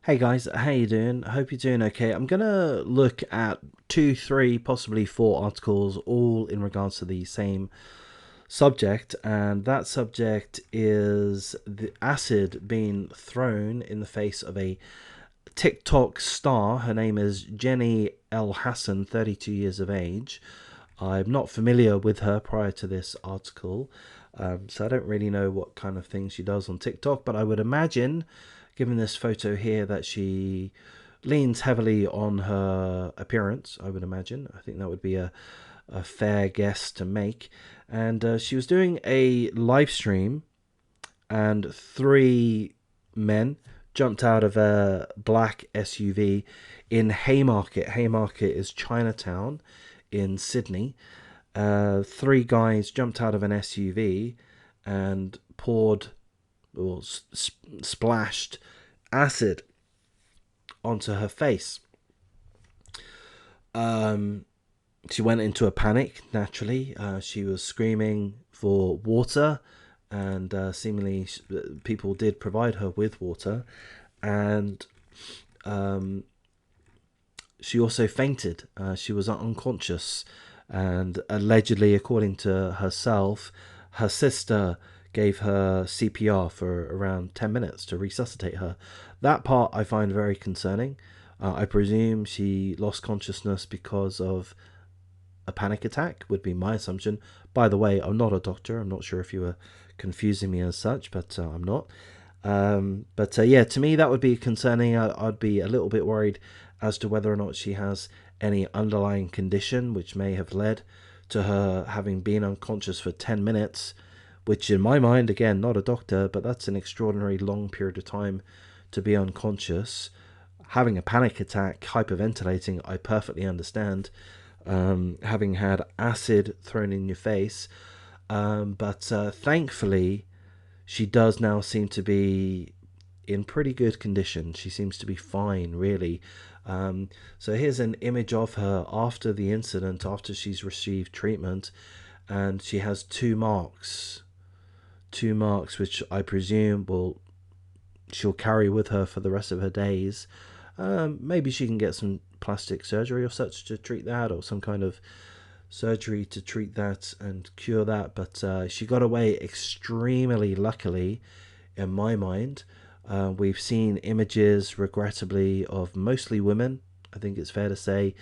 Hey guys, how you doing? I hope you're doing okay. I'm gonna look at two, three, possibly four articles, all in regards to the same subject, and that subject is the acid being thrown in the face of a TikTok star. Her name is Jenny Elhassan, 32 years of age. I'm not familiar with her prior to this article, so I don't really know what kind of things she does on TikTok, but I would imagine, given this photo here, that she leans heavily on her appearance, I would imagine. I think that would be a fair guess to make. And she was doing a live stream, and three men jumped out of a black SUV in Haymarket. Haymarket is Chinatown in Sydney. Three guys jumped out of an SUV and poured or splashed acid onto her face. Um, she went into a panic, naturally. She was screaming for water, and seemingly people did provide her with water. And um, she also fainted. She was unconscious. And allegedly, according to herself, her sister gave her CPR for around 10 minutes to resuscitate her. That part I find very concerning. I presume she lost consciousness because of a panic attack, would be my assumption. By the way, I'm not a doctor. I'm not sure if you were confusing me as such, but I'm not. But yeah, to me, that would be concerning. I'd be a little bit worried as to whether or not she has any underlying condition which may have led to her having been unconscious for 10 minutes, which, in my mind, again, not a doctor, but that's an extraordinary long period of time to be unconscious. Having a panic attack, hyperventilating, I perfectly understand. Having had acid thrown in your face. But thankfully, she does now seem to be in pretty good condition. She seems to be fine, really. So here's an image of her after the incident, after she's received treatment, and she has two marks, which I presume will she'll carry with her for the rest of her days. Maybe she can get some plastic surgery or such to treat that, or some kind of surgery to treat that and cure that. But she got away extremely luckily, in my mind. We've seen images, regrettably, of mostly women. I think it's fair to say,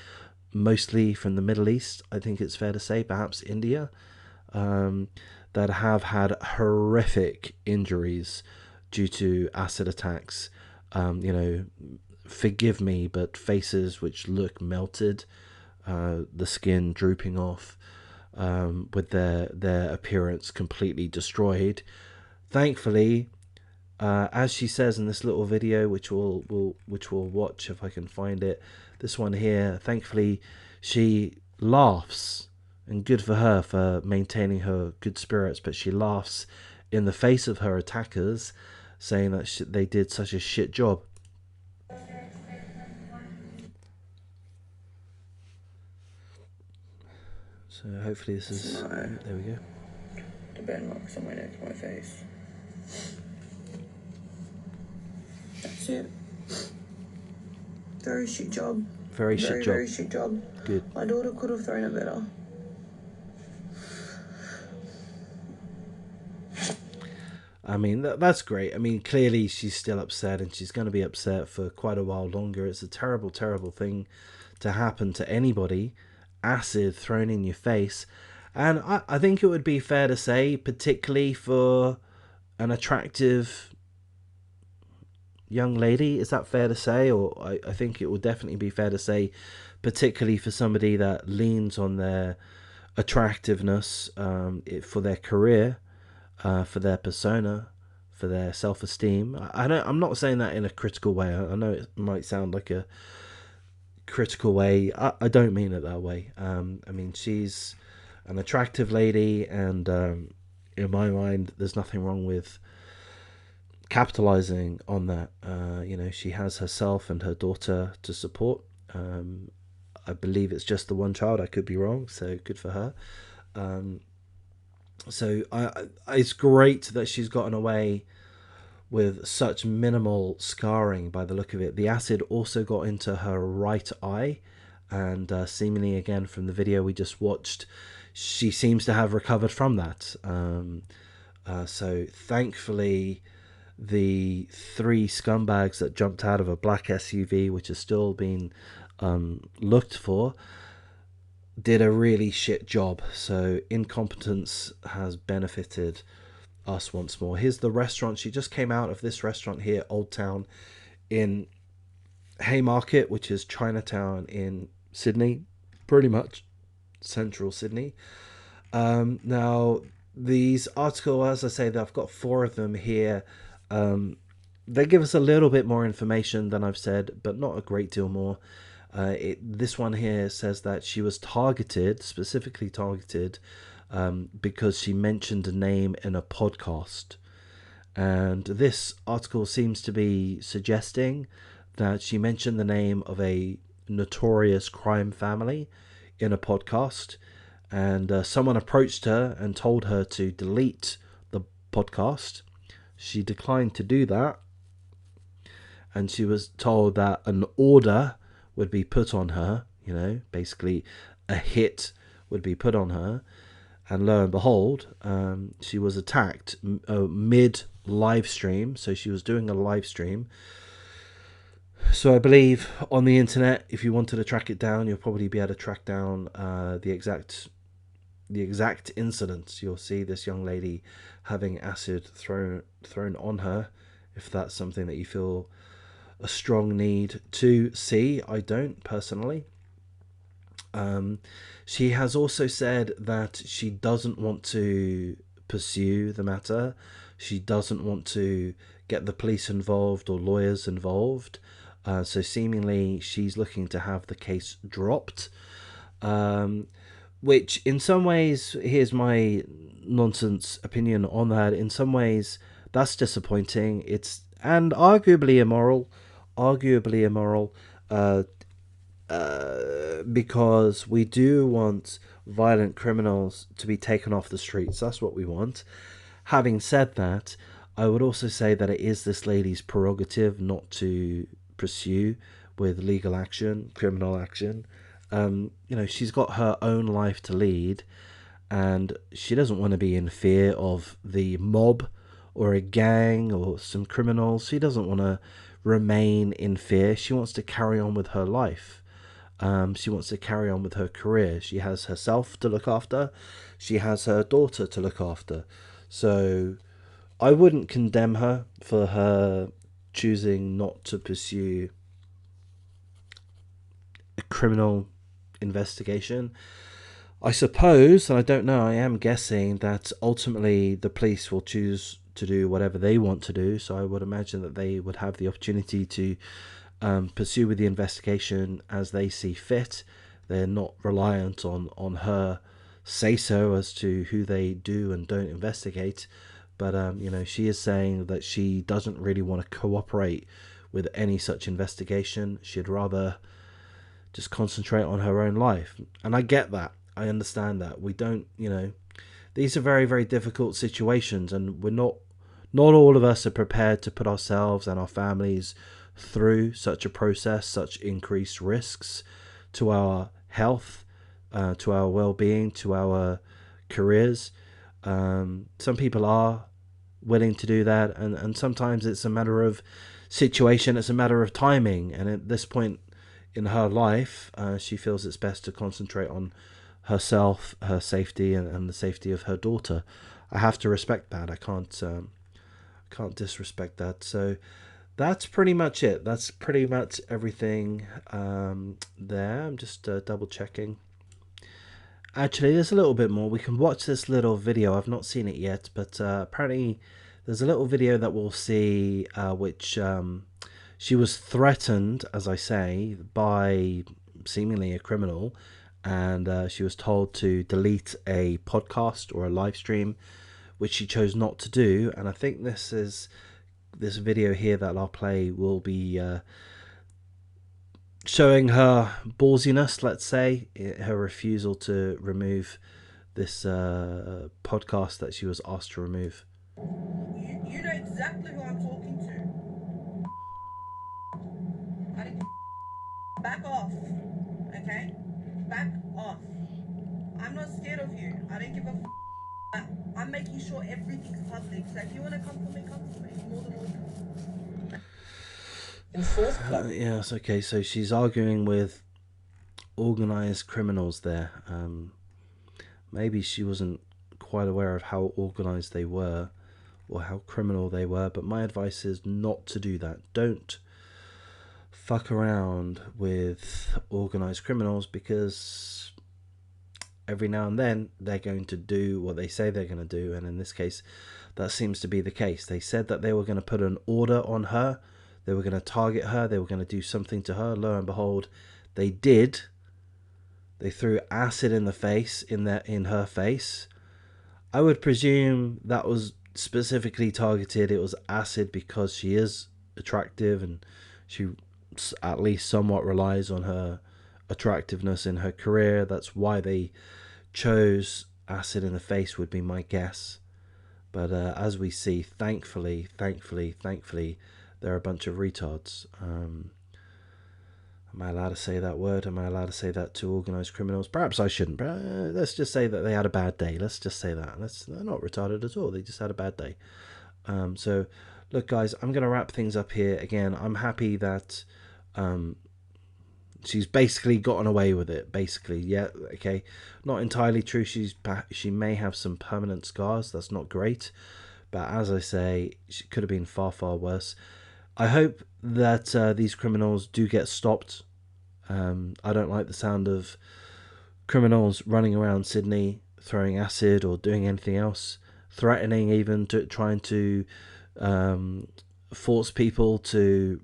mostly from the Middle East. I think it's fair to say, perhaps India, um, that have had horrific injuries due to acid attacks. You know, forgive me, but faces which look melted, the skin drooping off, with their appearance completely destroyed. Thankfully, as she says in this little video, which we'll watch if I can find it, this one here. Thankfully, she laughs, and good for her for maintaining her good spirits. But she laughs in the face of her attackers, saying that they did such a shit job. So hopefully this is. There we go. The burn marks on my neck and my face. That's it. Very shit job. Very shit job. Very shit job. Good. My daughter could have thrown it better. I mean, that's great. I mean, clearly she's still upset, and she's going to be upset for quite a while longer. It's a terrible, terrible thing to happen to anybody. Acid thrown in your face. And I think it would be fair to say, particularly for an attractive young lady, is that fair to say? Or I think it would definitely be fair to say, particularly for somebody that leans on their attractiveness, for their career, for their persona, for their self-esteem. I'm not saying that in a critical way. I know it might sound like a critical way. I don't mean it that way. I mean, she's an attractive lady, and in my mind, there's nothing wrong with capitalizing on that. She has herself and her daughter to support. I believe it's just the one child. I could be wrong, so good for her. So it's great that she's gotten away with such minimal scarring by the look of it. The acid also got into her right eye, and seemingly, again, from the video we just watched, she seems to have recovered from that. So thankfully, the three scumbags that jumped out of a black SUV, which is still being looked for, did a really shit job. So incompetence has benefited us once more. Here's the restaurant. She just came out of this restaurant here, Old Town, in Haymarket, which is Chinatown in Sydney, pretty much central Sydney. Now, these articles, as I say, I've got four of them here. They give us a little bit more information than I've said, but not a great deal more. This one here says that she was targeted, specifically targeted, because she mentioned a name in a podcast. And this article seems to be suggesting that she mentioned the name of a notorious crime family in a podcast. And someone approached her and told her to delete the podcast. She declined to do that. And she was told that an order would be put on her, basically a hit would be put on her. And lo and behold, she was attacked mid live stream. So she was doing a live stream. So I believe on the internet, if you wanted to track it down, you'll probably be able to track down the exact incident. You'll see this young lady having acid thrown on her, if that's something that you feel a strong need to see. I don't personally. She has also said that she doesn't want to pursue the matter. She doesn't want to get the police involved or lawyers involved. So seemingly she's looking to have the case dropped. Which in some ways, here's my nonsense opinion on that. In some ways, that's disappointing. And arguably immoral. Because we do want violent criminals to be taken off the streets. That's what we want. Having said that, I would also say that it is this lady's prerogative not to pursue with legal action, criminal action. She's got her own life to lead, and she doesn't want to be in fear of the mob or a gang or some criminals. She doesn't want to remain in fear. She wants to carry on with her life. She wants to carry on with her career. She has herself to look after. She has her daughter to look after. So I wouldn't condemn her for her choosing not to pursue a criminal investigation. I suppose, and I don't know, I am guessing that ultimately the police will choose to do whatever they want to do. So I would imagine that they would have the opportunity to pursue with the investigation as they see fit. They're not reliant on her say so as to who they do and don't investigate. But she is saying that she doesn't really want to cooperate with any such investigation. She'd rather just concentrate on her own life. And I get that. I understand that. We don't, these are very, very difficult situations, and not all of us are prepared to put ourselves and our families through such a process, such increased risks to our health, to our well-being, to our careers. Some people are willing to do that, and sometimes it's a matter of situation, it's a matter of timing. And at this point in her life, she feels it's best to concentrate on herself, her safety, and the safety of her daughter. I have to respect that. I can't disrespect that. So that's pretty much it. That's pretty much everything there. I'm just double checking. Actually, there's a little bit more. We can watch this little video. I've not seen it yet, but apparently there's a little video that we'll see which she was threatened, as I say, by seemingly a criminal, and she was told to delete a podcast or a live stream, which she chose not to do. And I think this video here that I'll play will be showing her ballsiness, let's say, her refusal to remove this podcast that she was asked to remove. You know exactly who I'm talking Back off. Okay? Back off. I'm not scared of you. I don't give a I'm making sure everything's public. So if you want to come for me, come for me. More than welcome. In fourth place. Yes, okay, so she's arguing with organized criminals there. Maybe she wasn't quite aware of how organized they were or how criminal they were, but my advice is not to do that. Don't fuck around with organized criminals, because every now and then they're going to do what they say they're going to do, and in this case that seems to be the case. They said that they were going to put an order on her, they were going to target her, they were going to do something to her. Lo and behold, they did. They threw acid in her face. I would presume that was specifically targeted. It was acid because she is attractive and she at least somewhat relies on her attractiveness in her career. That's why they chose acid in the face, would be my guess. But as we see, thankfully, they're a bunch of retards. Am I allowed to say that word? Am I allowed to say that to organised criminals? Perhaps I shouldn't, but let's just say that they had a bad day. Let's just say that. They're not retarded at all. They just had a bad day. So, look, guys, I'm going to wrap things up here. Again, I'm happy that she's basically gotten away with it. Basically, yeah, okay. Not entirely true. She may have some permanent scars. That's not great. But as I say, she could have been far, far worse. I hope that these criminals do get stopped. I don't like the sound of criminals running around Sydney throwing acid or doing anything else, threatening, even to trying to force people to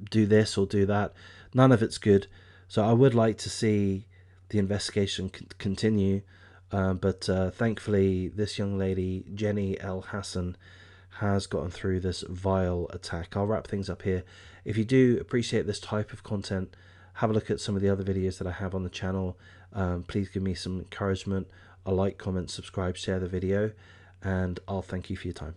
do this or do that. None of it's good. So I would like to see the investigation continue. But thankfully, this young lady, Jenny Elhassan, has gotten through this vile attack. I'll wrap things up here. If you do appreciate this type of content, have a look at some of the other videos that I have on the channel. Please give me some encouragement. A like, comment, subscribe, share the video, and I'll thank you for your time.